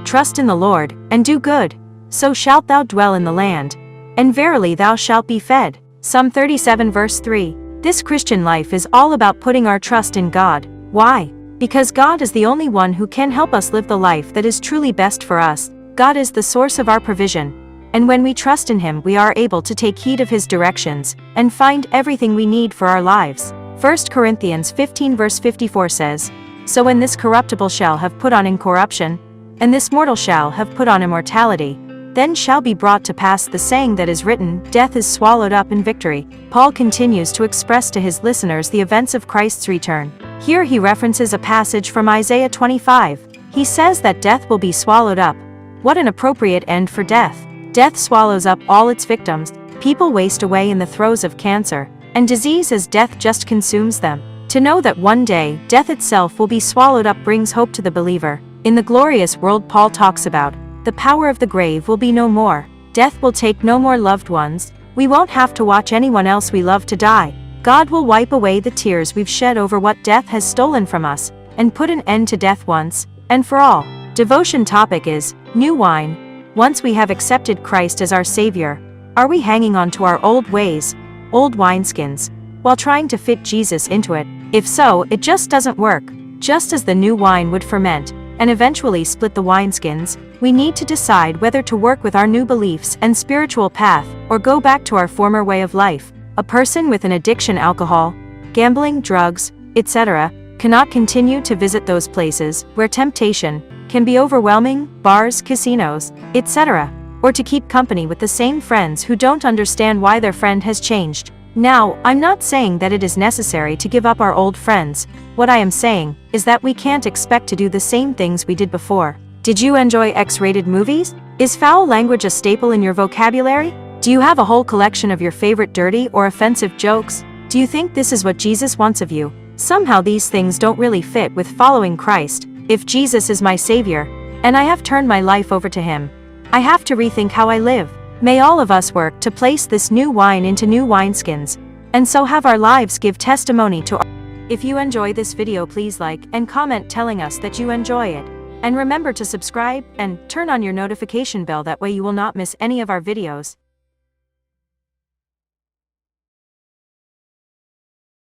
Trust in the Lord, and do good. So shalt thou dwell in the land. And verily thou shalt be fed. Psalm 37 verse 3. This Christian life is all about putting our trust in God. Why? Because God is the only one who can help us live the life that is truly best for us. God is the source of our provision. And when we trust in Him, we are able to take heed of His directions, and find everything we need for our lives. 1 Corinthians 15 verse 54 says, So when this corruptible shall have put on incorruption, and this mortal shall have put on immortality, then shall be brought to pass the saying that is written, Death is swallowed up in victory. Paul continues to express to his listeners the events of Christ's return. Here he references a passage from Isaiah 25. He says that death will be swallowed up. What an appropriate end for death. Death swallows up all its victims. People waste away in the throes of cancer and disease as death just consumes them. To know that one day, death itself will be swallowed up brings hope to the believer. In the glorious world Paul talks about, the power of the grave will be no more. Death will take no more loved ones. We won't have to watch anyone else we love to die. God will wipe away the tears we've shed over what death has stolen from us, and put an end to death once and for all. Devotion topic is new wine. Once we have accepted Christ as our Savior, are we hanging on to our old ways, old wineskins, while trying to fit Jesus into it? If so, it just doesn't work. Just as the new wine would ferment and eventually split the wineskins, we need to decide whether to work with our new beliefs and spiritual path, or go back to our former way of life. A person with an addiction, alcohol, gambling, drugs, etc., cannot continue to visit those places where temptation can be overwhelming, bars, casinos, etc., or to keep company with the same friends who don't understand why their friend has changed. Now, I'm not saying that it is necessary to give up our old friends. What I am saying is that we can't expect to do the same things we did before. Did you enjoy X-rated movies? Is foul language a staple in your vocabulary? Do you have a whole collection of your favorite dirty or offensive jokes? Do you think this is what Jesus wants of you? Somehow these things don't really fit with following Christ. If Jesus is my Savior, and I have turned my life over to Him, I have to rethink how I live. May all of us work to place this new wine into new wineskins, and so have our lives give testimony to our. If you enjoy this video, please like and comment telling us that you enjoy it. And remember to subscribe and turn on your notification bell, that way you will not miss any of our videos.